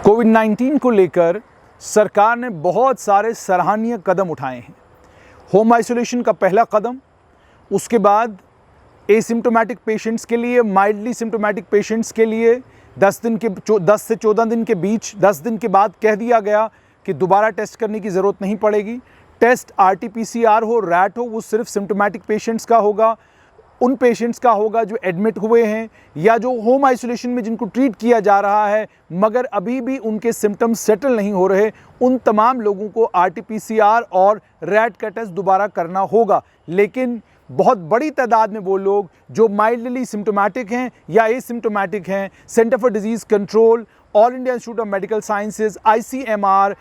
कोविड-19 को लेकर सरकार ने बहुत सारे सराहनीय कदम उठाए हैं। होम आइसोलेशन का पहला कदम, उसके बाद एसिम्प्टोमेटिक पेशेंट्स के लिए, माइल्डली सिम्प्टोमेटिक पेशेंट्स के लिए 10 से 14 दिन के बीच 10 दिन के बाद कह दिया गया कि दोबारा टेस्ट करने की ज़रूरत नहीं पड़ेगी। टेस्ट RT-PCR हो, रैट हो, वो सिर्फ सिम्प्टोमेटिक पेशेंट्स का होगा, उन पेशेंट्स का होगा जो एडमिट हुए हैं या जो होम आइसोलेशन में जिनको ट्रीट किया जा रहा है मगर अभी भी उनके सिम्टम्स सेटल नहीं हो रहे, उन तमाम लोगों को RT-PCR और रैट का टेस्ट दोबारा करना होगा। लेकिन बहुत बड़ी तादाद में वो लोग जो माइल्डली सिम्टोमेटिक हैं या एसिम्प्टोमेटिक हैं, centre for disease control, all India institute of medical sciences, ICMR,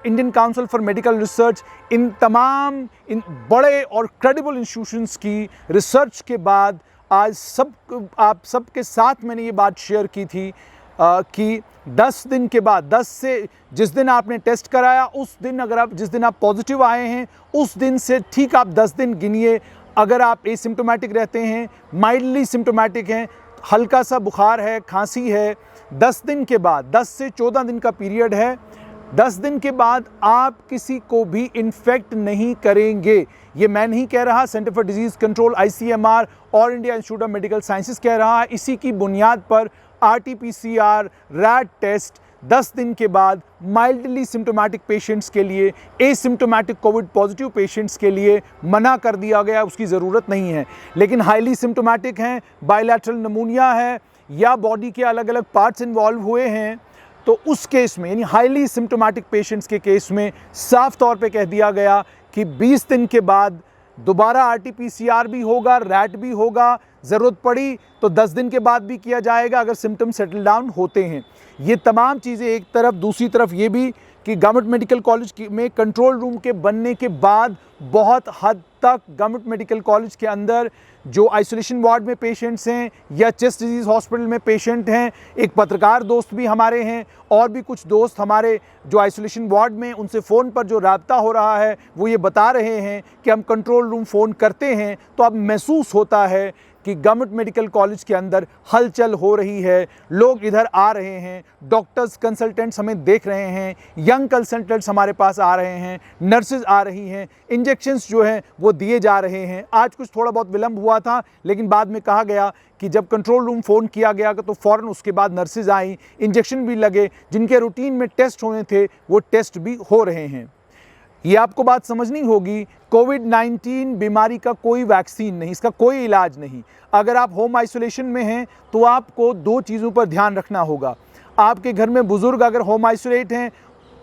Indian council for medical research, इन बड़े और क्रेडिबल इंस्टीट्यूशंस की रिसर्च के बाद आज आप सबके साथ मैंने ये बात शेयर की थी कि 10 दिन के बाद, 10 से जिस दिन आपने टेस्ट कराया उस दिन, जिस दिन आप पॉजिटिव आए हैं उस दिन से ठीक आप 10 दिन गिनिए। अगर आप एसिम्प्टोमेटिक रहते हैं, माइल्डली सिम्प्टोमेटिक हैं, हल्का सा बुखार है, खांसी है, 10 दिन के बाद, 10 से 14 दिन का पीरियड है, 10 दिन के बाद आप किसी को भी इन्फेक्ट नहीं करेंगे। ये मैं नहीं कह रहा, centre for disease control, ICMR और India institute of medical sciences कह रहा है। इसी की बुनियाद पर RT-PCR रैट टेस्ट 10 दिन के बाद माइल्डली सिम्टोमेटिक पेशेंट्स के लिए, एसिम्टोमेटिक कोविड पॉजिटिव पेशेंट्स के लिए मना कर दिया गया, उसकी ज़रूरत नहीं है। लेकिन हाईली सिम्टोमेटिक हैं, बायलैटरल नमूनिया है या बॉडी के अलग अलग पार्ट्स इन्वॉल्व हुए हैं, तो उस केस में यानी हाईली सिम्टोमेटिक पेशेंट्स के केस में साफ तौर पे कह दिया गया कि 20 दिन के बाद दोबारा RT-PCR भी होगा, रैट भी होगा, ज़रूरत पड़ी तो 10 दिन के बाद भी किया जाएगा अगर सिम्टम सेटल डाउन होते हैं। ये तमाम चीज़ें एक तरफ, दूसरी तरफ ये भी कि गवर्नमेंट मेडिकल कॉलेज में कंट्रोल रूम के बनने के बाद बहुत हद तक गवर्नमेंट मेडिकल कॉलेज के अंदर जो आइसोलेशन वार्ड में पेशेंट्स हैं या चेस्ट डिजीज़ हॉस्पिटल में पेशेंट हैं, एक पत्रकार दोस्त भी हमारे हैं और भी कुछ दोस्त हमारे जो आइसोलेशन वार्ड में, उनसे फ़ोन पर जो राब्ता हो रहा है वो ये बता रहे हैं कि हम कंट्रोल रूम फ़ोन करते हैं तो अब महसूस होता है कि गवर्नमेंट मेडिकल कॉलेज के अंदर हलचल हो रही है, लोग इधर आ रहे हैं, डॉक्टर्स कंसल्टेंट्स हमें देख रहे हैं, यंग कंसल्टेंट्स हमारे पास आ रहे हैं, नर्सेज आ रही हैं, इंजेक्शंस जो हैं वो दिए जा रहे हैं। आज कुछ थोड़ा बहुत विलंब हुआ था लेकिन बाद में कहा गया कि जब कंट्रोल रूम फ़ोन किया गया तो फ़ौरन उसके बाद नर्सेज आई, इंजेक्शन भी लगे, जिनके रूटीन में टेस्ट होने थे वो टेस्ट भी हो रहे हैं। ये आपको बात समझनी होगी, कोविड-19 बीमारी का कोई वैक्सीन नहीं, इसका कोई इलाज नहीं। अगर आप होम आइसोलेशन में हैं तो आपको 2 चीज़ों पर ध्यान रखना होगा। आपके घर में बुज़ुर्ग अगर होम आइसोलेट हैं,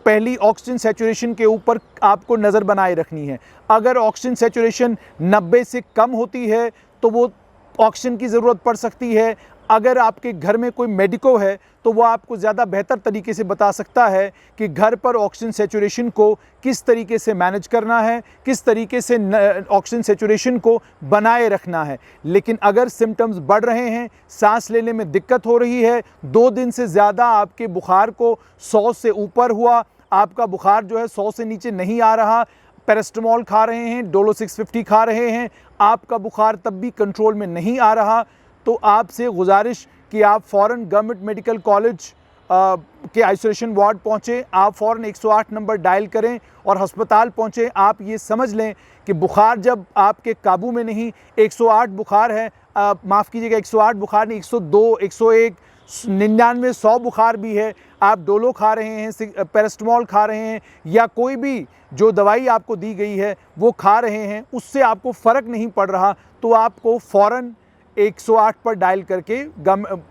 पहली ऑक्सीजन सैचुरेशन के ऊपर आपको नज़र बनाए रखनी है। अगर ऑक्सीजन सैचुरेशन 90 से कम होती है तो वो ऑक्सीजन की ज़रूरत पड़ सकती है। अगर आपके घर में कोई मेडिको है तो वो आपको ज़्यादा बेहतर तरीके से बता सकता है कि घर पर ऑक्सीजन सैचुरेशन को किस तरीके से मैनेज करना है, किस तरीके से ऑक्सीजन सैचुरेशन को बनाए रखना है। लेकिन अगर सिम्टम्स बढ़ रहे हैं, सांस लेने में दिक्कत हो रही है, 2 दिन से ज़्यादा आपके बुखार को 100 से ऊपर हुआ, आपका बुखार जो है 100 से नीचे नहीं आ रहा, पैरास्टामोल खा रहे हैं, डोलो 650 खा रहे हैं, आपका बुखार तब भी कंट्रोल में नहीं आ रहा, तो आपसे गुजारिश कि आप फ़ौरन गवर्नमेंट मेडिकल कॉलेज के आइसोलेशन वार्ड पहुँचें, आप फ़ौरन 108 नंबर डायल करें और अस्पताल पहुँचें। आप ये समझ लें कि बुखार जब आपके काबू में नहीं, 108 बुखार है, माफ़ कीजिएगा 108 बुखार नहीं, 102, 101, 99, 100 बुखार भी है, आप डोलो खा रहे हैं, पैरास्टामोल खा रहे हैं या कोई भी जो दवाई आपको दी गई है वो खा रहे हैं, उससे आपको फ़र्क नहीं पड़ रहा, तो आपको फ़ौरन 108 पर डायल करके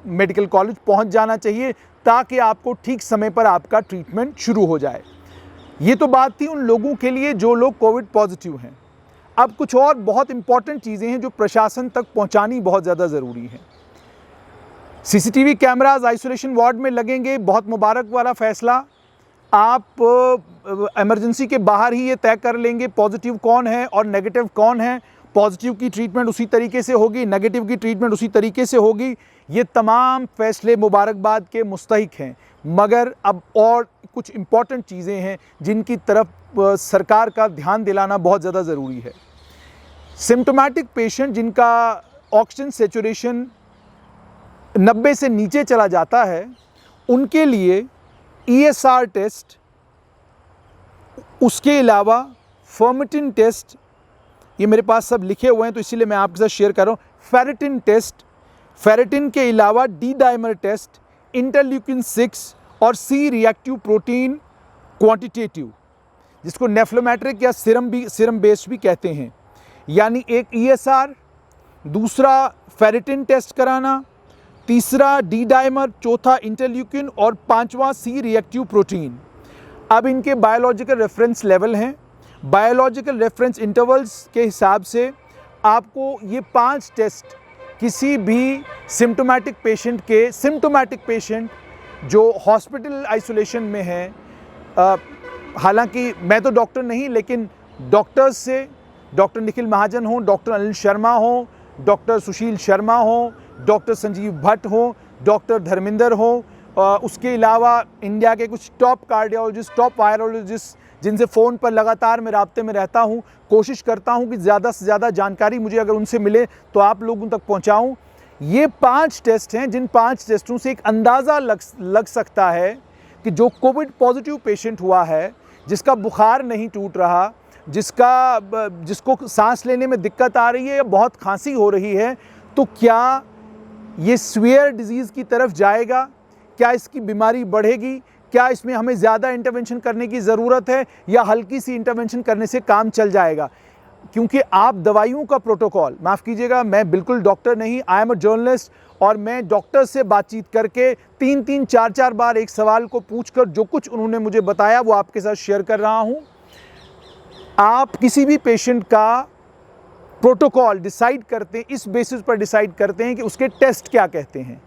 मेडिकल कॉलेज पहुंच जाना चाहिए ताकि आपको ठीक समय पर आपका ट्रीटमेंट शुरू हो जाए। ये तो बात थी उन लोगों के लिए जो लोग कोविड पॉजिटिव हैं। अब कुछ और बहुत इंपॉर्टेंट चीज़ें हैं जो प्रशासन तक पहुंचानी बहुत ज़्यादा ज़रूरी है। CCTV कैमराज आइसोलेशन वार्ड में लगेंगे, बहुत मुबारक वाला फ़ैसला। आप इमरजेंसी के बाहर ही ये तय कर लेंगे पॉजिटिव कौन है और नेगेटिव कौन है। पॉजिटिव की ट्रीटमेंट उसी तरीके से होगी, नेगेटिव की ट्रीटमेंट उसी तरीके से होगी। ये तमाम फैसले मुबारकबाद के मुस्तहिक हैं, मगर अब और कुछ इम्पॉर्टेंट चीज़ें हैं जिनकी तरफ सरकार का ध्यान दिलाना बहुत ज़्यादा ज़रूरी है। सिम्टोमेटिक पेशेंट जिनका ऑक्सीजन सैचुरेशन 90 से नीचे चला जाता है, उनके लिए ESR टेस्ट, उसके अलावा फर्मेटिन टेस्ट, ये मेरे पास सब लिखे हुए हैं तो इसीलिए मैं आपके साथ शेयर कर रहा हूँ। फेरेटिन टेस्ट, फेरेटिन के अलावा डी डाइमर टेस्ट, इंटरल्यूकिन 6 और सी रिएक्टिव प्रोटीन क्वांटिटेटिव, जिसको नेफ्लोमेट्रिक या सीरम बेस्ड भी कहते हैं। यानी एक ESR, दूसरा फेरेटिन टेस्ट कराना, तीसरा डी डाइमर, चौथा इंटरल्यूकिन और पांचवा सी रिएक्टिव प्रोटीन। अब इनके बायोलॉजिकल रेफरेंस लेवल हैं। बायोलॉजिकल रेफरेंस इंटरवल्स के हिसाब से आपको ये 5 टेस्ट किसी भी सिम्टोमेटिक पेशेंट जो हॉस्पिटल आइसोलेशन में है, हालांकि मैं तो डॉक्टर नहीं, लेकिन डॉक्टर्स से डॉक्टर निखिल महाजन हो, डॉक्टर अनिल शर्मा हो, डॉक्टर सुशील शर्मा हो, डॉक्टर संजीव भट्ट हो, डॉक्टर धर्मेंद्र हो, उसके अलावा इंडिया के कुछ टॉप कार्डियोलॉजिस्ट, टॉप वायरोलॉजिस्ट जिनसे फ़ोन पर लगातार मैं राब्ते में रहता हूँ, कोशिश करता हूँ कि ज़्यादा से ज़्यादा जानकारी मुझे अगर उनसे मिले तो आप लोगों तक पहुँचाऊँ। ये 5 टेस्ट हैं जिन 5 टेस्टों से एक अंदाज़ा लग सकता है कि जो कोविड पॉजिटिव पेशेंट हुआ है, जिसका बुखार नहीं टूट रहा, जिसको सांस लेने में दिक्कत आ रही है या बहुत खांसी हो रही है, तो क्या ये सीवियर डिजीज़ की तरफ जाएगा? क्या इसकी बीमारी बढ़ेगी? क्या इसमें हमें ज़्यादा इंटरवेंशन करने की ज़रूरत है या हल्की सी इंटरवेंशन करने से काम चल जाएगा? क्योंकि आप दवाइयों का प्रोटोकॉल, माफ़ कीजिएगा मैं बिल्कुल डॉक्टर नहीं, आई एम अ जर्नलिस्ट, और मैं डॉक्टर से बातचीत करके 3-3, 4-4 बार एक सवाल को पूछकर जो कुछ उन्होंने मुझे बताया वो आपके साथ शेयर कर रहा हूँ। आप किसी भी पेशेंट का प्रोटोकॉल डिसाइड करते हैं, इस बेसिस पर डिसाइड करते हैं कि उसके टेस्ट क्या कहते हैं।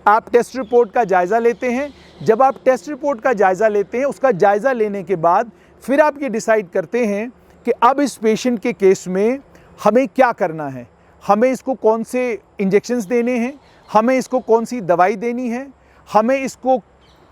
आप टेस्ट रिपोर्ट का जायज़ा लेते हैं। जब आप टेस्ट रिपोर्ट का जायज़ा लेते हैं, उसका जायज़ा लेने के बाद फिर आप ये डिसाइड करते हैं कि अब इस पेशेंट के केस में हमें क्या करना है, हमें इसको कौन से इंजेक्शंस देने हैं, हमें इसको कौन सी दवाई देनी है, हमें इसको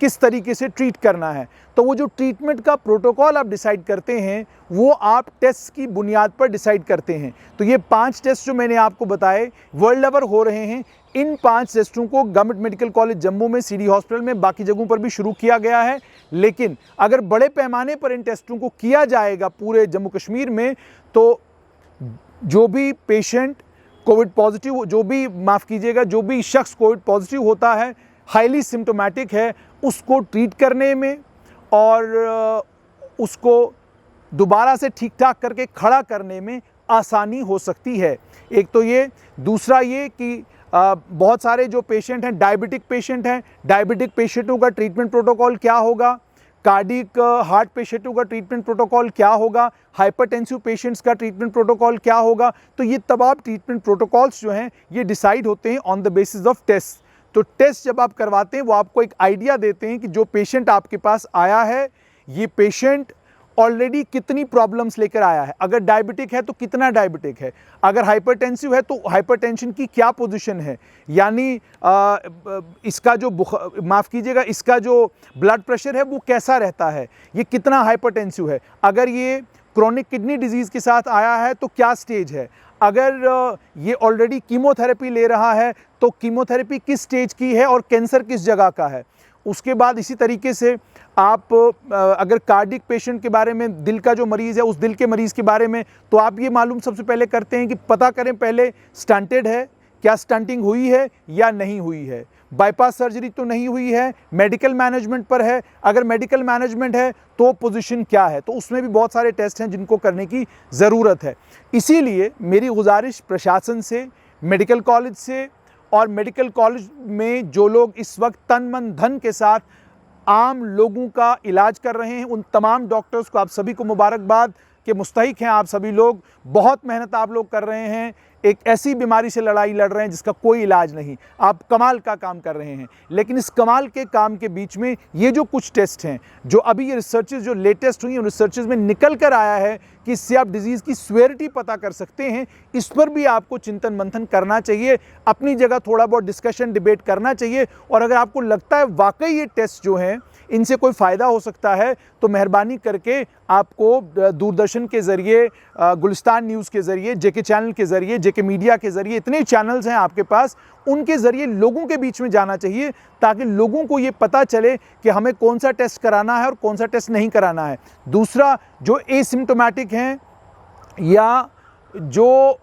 किस तरीके से ट्रीट करना है। तो वो जो ट्रीटमेंट का प्रोटोकॉल आप डिसाइड करते हैं वो आप टेस्ट की बुनियाद पर डिसाइड करते हैं। तो ये 5 टेस्ट जो मैंने आपको बताए वर्ल्ड ओवर हो रहे हैं। इन 5 टेस्टों को गवर्नमेंट मेडिकल कॉलेज जम्मू में, सिटी हॉस्पिटल में, बाकी जगहों पर भी शुरू किया गया है। लेकिन अगर बड़े पैमाने पर इन टेस्टों को किया जाएगा पूरे जम्मू कश्मीर में, तो जो भी पेशेंट कोविड पॉजिटिव, जो भी शख्स कोविड पॉजिटिव होता है, हाईली सिम्टोमेटिक है, उसको ट्रीट करने में और उसको दोबारा से ठीक ठाक करके खड़ा करने में आसानी हो सकती है। एक तो ये, दूसरा ये कि बहुत सारे जो पेशेंट हैं डायबिटिक पेशेंट हैं, डायबिटिक पेशेंटों का ट्रीटमेंट प्रोटोकॉल क्या होगा, कार्डिक हार्ट पेशेंटों का ट्रीटमेंट प्रोटोकॉल क्या होगा, हाइपरटेंसिव पेशेंट्स का ट्रीटमेंट प्रोटोकॉल क्या होगा। तो ये तमाम ट्रीटमेंट प्रोटोकॉल्स जो हैं ये डिसाइड होते हैं on the basis of test. तो टेस्ट जब आप करवाते हैं वो आपको एक आइडिया देते हैं कि जो पेशेंट आपके पास आया है, ये पेशेंट ऑलरेडी कितनी प्रॉब्लम्स लेकर आया है। अगर डायबिटिक है तो कितना डायबिटिक है, अगर हाइपरटेंसिव है तो हाइपरटेंशन की क्या पोजीशन है, यानी इसका जो इसका जो ब्लड प्रेशर है वो कैसा रहता है, ये कितना हाइपरटेंसिव है, अगर ये क्रोनिक किडनी डिजीज़ के साथ आया है तो क्या स्टेज है, अगर ये ऑलरेडी कीमोथेरेपी ले रहा है तो कीमोथेरेपी किस स्टेज की है और कैंसर किस जगह का है। उसके बाद इसी तरीके से आप अगर कार्डिक पेशेंट के बारे में, दिल का जो मरीज़ है उस दिल के मरीज़ के बारे में, तो आप ये मालूम सबसे पहले करते हैं कि पता करें पहले स्टंटेड है, क्या स्टंटिंग हुई है या नहीं हुई है, बाईपास सर्जरी तो नहीं हुई है, मेडिकल मैनेजमेंट पर है, अगर मेडिकल मैनेजमेंट है तो पोजीशन क्या है। तो उसमें भी बहुत सारे टेस्ट हैं जिनको करने की ज़रूरत है। इसीलिए मेरी गुजारिश प्रशासन से, मेडिकल कॉलेज से, और मेडिकल कॉलेज में जो लोग इस वक्त तन मन धन के साथ आम लोगों का इलाज कर रहे हैं, उन तमाम डॉक्टर्स को आप सभी को मुबारकबाद के मुस्तहिक हैं। आप सभी लोग बहुत मेहनत आप लोग कर रहे हैं, एक ऐसी बीमारी से लड़ाई लड़ रहे हैं जिसका कोई इलाज नहीं। आप कमाल का काम कर रहे हैं। लेकिन इस कमाल के काम के बीच में ये जो कुछ टेस्ट हैं, जो अभी ये रिसर्चेस जो लेटेस्ट हुई हैं, उन रिसर्चेस में निकल कर आया है कि इससे आप डिजीज़ की सीवियरिटी पता कर सकते हैं, इस पर भी आपको चिंतन मंथन करना चाहिए, अपनी जगह थोड़ा बहुत डिस्कशन डिबेट करना चाहिए। और अगर आपको लगता है वाकई ये टेस्ट जो हैं इनसे कोई फ़ायदा हो सकता है तो मेहरबानी करके आपको दूरदर्शन के ज़रिए, गुलिस्तान न्यूज़ के ज़रिए, जेके चैनल के ज़रिए, जेके मीडिया के ज़रिए, इतने चैनल्स हैं आपके पास, उनके ज़रिए लोगों के बीच में जाना चाहिए ताकि लोगों को ये पता चले कि हमें कौन सा टेस्ट कराना है और कौन सा टेस्ट नहीं कराना है। दूसरा, जो एसिम्प्टोमेटिक हैं या जो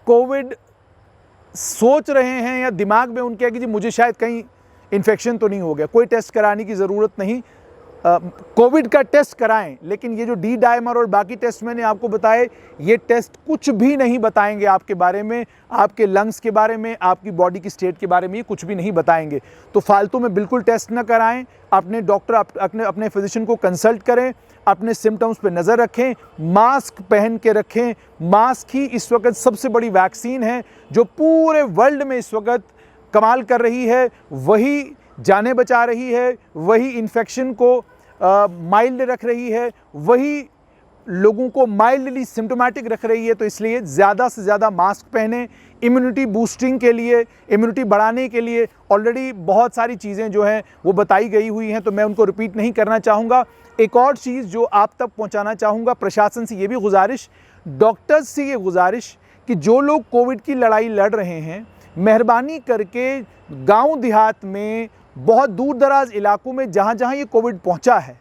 कोविड सोच रहे हैं या दिमाग में उनके है कि जी मुझे शायद कहीं इन्फेक्शन तो नहीं हो गया, कोई टेस्ट कराने की ज़रूरत नहीं। कोविड का टेस्ट कराएं, लेकिन ये जो डी डायमर और बाकी टेस्ट मैंने आपको बताए, ये टेस्ट कुछ भी नहीं बताएंगे आपके बारे में, आपके लंग्स के बारे में, आपकी बॉडी की स्टेट के बारे में, ये कुछ भी नहीं बताएंगे। तो फालतू में बिल्कुल टेस्ट ना कराएं, अपने डॉक्टर अपने फिजिशियन को कंसल्ट करें, अपने सिम्टम्स पे नज़र रखें, मास्क पहन के रखें। मास्क ही इस वक्त सबसे बड़ी वैक्सीन है जो पूरे वर्ल्ड में इस वक्त कमाल कर रही है, वही जानें बचा रही है, वही इन्फेक्शन को माइल्ड रख रही है, वही लोगों को माइल्डली सिम्टोमेटिक रख रही है। तो इसलिए ज़्यादा से ज़्यादा मास्क पहने। इम्यूनिटी बूस्टिंग के लिए, इम्यूनिटी बढ़ाने के लिए ऑलरेडी बहुत सारी चीज़ें जो हैं वो बताई गई हुई हैं, तो मैं उनको रिपीट नहीं करना चाहूँगा। एक और चीज़ जो आप तक पहुँचाना चाहूँगा, प्रशासन से ये भी गुजारिश, डॉक्टर्स से ये गुजारिश कि जो लोग कोविड की लड़ाई लड़ रहे हैं, मेहरबानी करके गांव देहात में, बहुत दूर दराज इलाकों में जहां जहां ये कोविड पहुंचा है,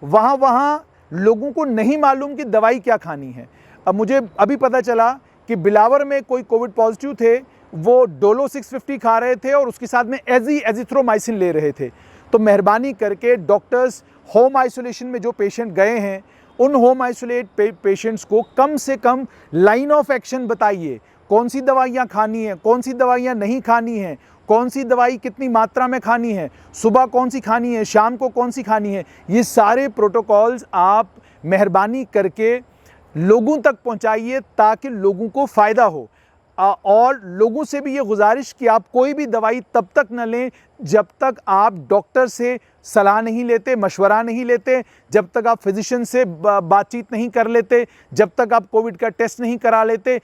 वहां लोगों को नहीं मालूम कि दवाई क्या खानी है। अब मुझे अभी पता चला कि बिलावर में कोई कोविड पॉजिटिव थे, वो डोलो 650 खा रहे थे और उसके साथ में एजिथ्रोमाइसिन ले रहे थे। तो मेहरबानी करके डॉक्टर्स होम आइसोलेशन में जो पेशेंट गए हैं, उन होम आइसोलेट पेशेंट्स को कम से कम लाइन ऑफ एक्शन बताइए, कौन सी दवाइयाँ खानी है, कौन सी दवाइयाँ नहीं खानी है, कौन सी दवाई कितनी मात्रा में खानी है, सुबह कौन सी खानी है, शाम को कौन सी खानी है। ये सारे प्रोटोकॉल्स आप मेहरबानी करके लोगों तक पहुंचाइए ताकि लोगों को फ़ायदा हो। और लोगों से भी ये गुजारिश कि आप कोई भी दवाई तब तक न लें जब तक आप डॉक्टर से सलाह नहीं लेते, मशवरा नहीं लेते, जब तक आप फिजिशियन से बातचीत नहीं कर लेते, जब तक आप कोविड का टेस्ट नहीं करा लेते,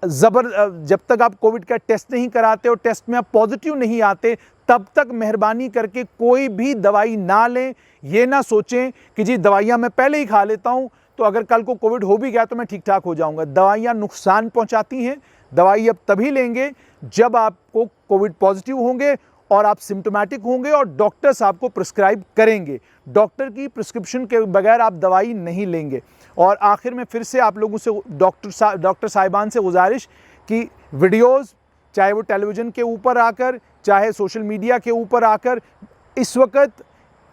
जब तक आप कोविड का टेस्ट नहीं कराते और टेस्ट में आप पॉजिटिव नहीं आते, तब तक मेहरबानी करके कोई भी दवाई ना लें। ये ना सोचें कि जी दवाइयाँ मैं पहले ही खा लेता हूँ तो अगर कल को कोविड हो भी गया तो मैं ठीक ठाक हो जाऊँगा। दवाइयाँ नुकसान पहुँचाती हैं। दवाई अब तभी लेंगे जब आपको कोविड पॉजिटिव होंगे और आप सिम्टोमेटिक होंगे और डॉक्टर्स आपको प्रिस्क्राइब करेंगे। डॉक्टर की प्रिस्क्रिप्शन के बगैर आप दवाई नहीं लेंगे। और आखिर में फिर से आप लोगों से डॉक्टर साहिबान से गुजारिश कि वीडियोस, चाहे वो टेलीविज़न के ऊपर आकर, चाहे सोशल मीडिया के ऊपर आकर, इस वक्त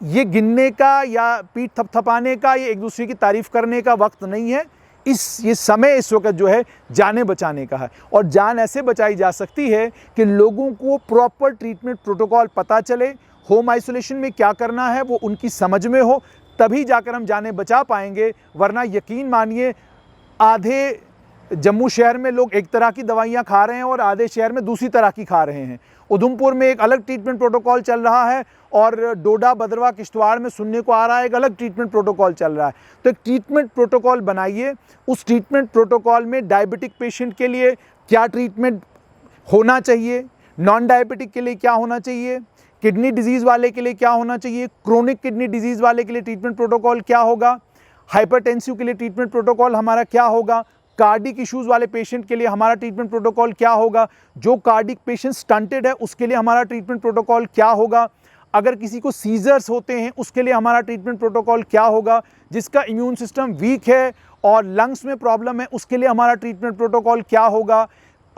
ये गिनने का या पीठ थपथपाने का, ये एक दूसरे की तारीफ़ करने का वक्त नहीं है। ये समय इस वक्त जो है जानें बचाने का है, और जान ऐसे बचाई जा सकती है कि लोगों को प्रॉपर ट्रीटमेंट प्रोटोकॉल पता चले, होम आइसोलेशन में क्या करना है वो उनकी समझ में हो, तभी जाकर हम जानें बचा पाएंगे। वरना यकीन मानिए आधे जम्मू शहर में लोग एक तरह की दवाइयाँ खा रहे हैं और आधे शहर में दूसरी तरह की खा रहे हैं। उधमपुर में एक अलग ट्रीटमेंट प्रोटोकॉल चल रहा है और डोडा, भद्रवाह, किश्तवाड़ में सुनने को आ रहा है एक अलग ट्रीटमेंट प्रोटोकॉल चल रहा है। तो एक ट्रीटमेंट प्रोटोकॉल बनाइए। उस ट्रीटमेंट प्रोटोकॉल में डायबिटिक पेशेंट के लिए क्या ट्रीटमेंट होना चाहिए, नॉन डायबिटिक के लिए क्या होना चाहिए, किडनी डिजीज़ वाले के लिए क्या होना चाहिए, क्रोनिक किडनी डिजीज़ वाले के लिए ट्रीटमेंट प्रोटोकॉल क्या होगा, हाइपरटेंसिव के लिए ट्रीटमेंट प्रोटोकॉल हमारा क्या होगा, कार्डिक इश्यूज़ वाले पेशेंट के लिए हमारा ट्रीटमेंट प्रोटोकॉल क्या होगा, जो कार्डिक पेशेंट स्टंटेड है उसके लिए हमारा ट्रीटमेंट प्रोटोकॉल क्या होगा, अगर किसी को सीजर्स होते हैं उसके लिए हमारा ट्रीटमेंट प्रोटोकॉल क्या होगा, जिसका इम्यून सिस्टम वीक है और लंग्स में प्रॉब्लम है उसके लिए हमारा ट्रीटमेंट प्रोटोकॉल क्या होगा,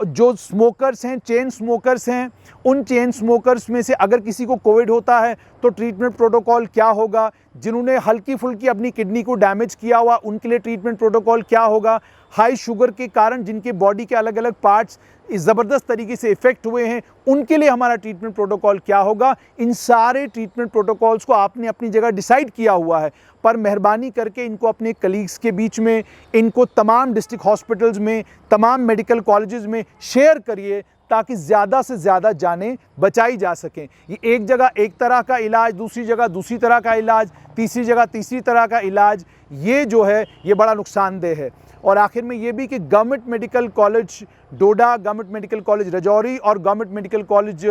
जो स्मोकर्स हैं, चेन स्मोकर्स हैं, उन चेन स्मोकर्स में से अगर किसी को कोविड होता है तो ट्रीटमेंट प्रोटोकॉल क्या होगा, जिन्होंने हल्की फुल्की अपनी किडनी को डैमेज किया हुआ उनके लिए ट्रीटमेंट प्रोटोकॉल क्या होगा, हाई शुगर के कारण जिनके बॉडी के अलग अलग पार्ट्स इस ज़बरदस्त तरीके से इफ़ेक्ट हुए हैं उनके लिए हमारा ट्रीटमेंट प्रोटोकॉल क्या होगा। इन सारे ट्रीटमेंट प्रोटोकॉल्स को आपने अपनी जगह डिसाइड किया हुआ है, पर मेहरबानी करके इनको अपने कलीग्स के बीच में, इनको तमाम डिस्ट्रिक्ट हॉस्पिटल्स में, तमाम मेडिकल कॉलेजेस में शेयर करिए ताकि ज़्यादा से ज़्यादा जानें बचाई जा सकें। ये एक जगह एक तरह का इलाज, दूसरी जगह दूसरी तरह का इलाज, तीसरी जगह तीसरी तरह का इलाज, ये जो है ये बड़ा नुकसानदेह है। और आखिर में ये भी कि गवर्नमेंट मेडिकल कॉलेज डोडा, गवर्नमेंट मेडिकल कॉलेज रजौरी और गवर्नमेंट मेडिकल कॉलेज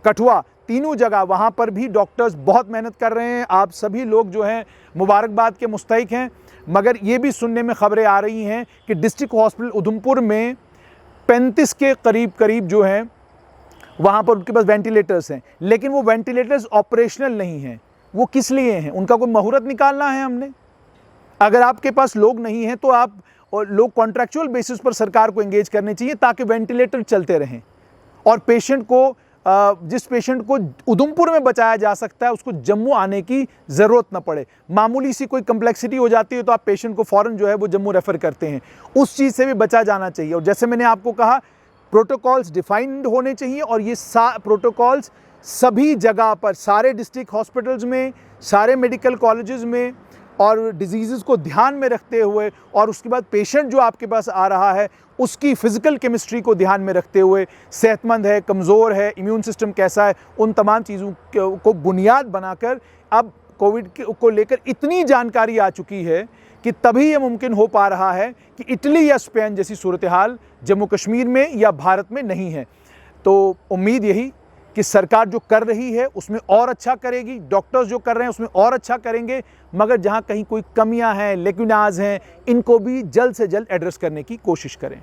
कठुआ, तीनों जगह वहाँ पर भी डॉक्टर्स बहुत मेहनत कर रहे हैं। आप सभी लोग जो हैं मुबारकबाद के मुस्तहिक हैं। मगर ये भी सुनने में खबरें आ रही हैं कि डिस्ट्रिक्ट हॉस्पिटल उधमपुर में 35 के करीब जो हैं वहाँ पर उनके पास वेंटिलेटर्स हैं, लेकिन वो वेंटिलेटर्स ऑपरेशनल नहीं हैं। वो किस लिए हैं? उनका कोई मुहूर्त निकालना है हमने। अगर आपके पास लोग नहीं हैं तो आप और लोग कॉन्ट्रैक्चुअल बेसिस पर सरकार को एंगेज करने चाहिए ताकि वेंटिलेटर चलते रहें और पेशेंट को जिस पेशेंट को उधमपुर में बचाया जा सकता है उसको जम्मू आने की ज़रूरत ना पड़े। मामूली सी कोई कम्प्लेक्सिटी हो जाती है तो आप पेशेंट को फ़ौरन जो है वो जम्मू रेफ़र करते हैं। उस चीज़ से भी बचा जाना चाहिए। और जैसे मैंने आपको कहा, प्रोटोकॉल्स डिफाइंड होने चाहिए और ये प्रोटोकॉल्स सभी जगह पर, सारे डिस्ट्रिक्ट हॉस्पिटल्स में, सारे मेडिकल कॉलेजेस में, और डिजीज़ को ध्यान में रखते हुए, और उसके बाद पेशेंट जो आपके पास आ रहा है उसकी फ़िज़िकल केमिस्ट्री को ध्यान में रखते हुए, सेहतमंद है, कमज़ोर है, इम्यून सिस्टम कैसा है, उन तमाम चीज़ों को बुनियाद बनाकर अब कोविड को लेकर इतनी जानकारी आ चुकी है कि तभी ये मुमकिन हो पा रहा है कि इटली या स्पेन जैसी सूरत हाल जम्मू कश्मीर में या भारत में नहीं है। तो उम्मीद यही कि सरकार जो कर रही है उसमें और अच्छा करेगी, डॉक्टर्स जो कर रहे हैं उसमें और अच्छा करेंगे, मगर जहां कहीं कोई कमियां हैं, लेक्यूनाज हैं, इनको भी जल्द से जल्द एड्रेस करने की कोशिश करें।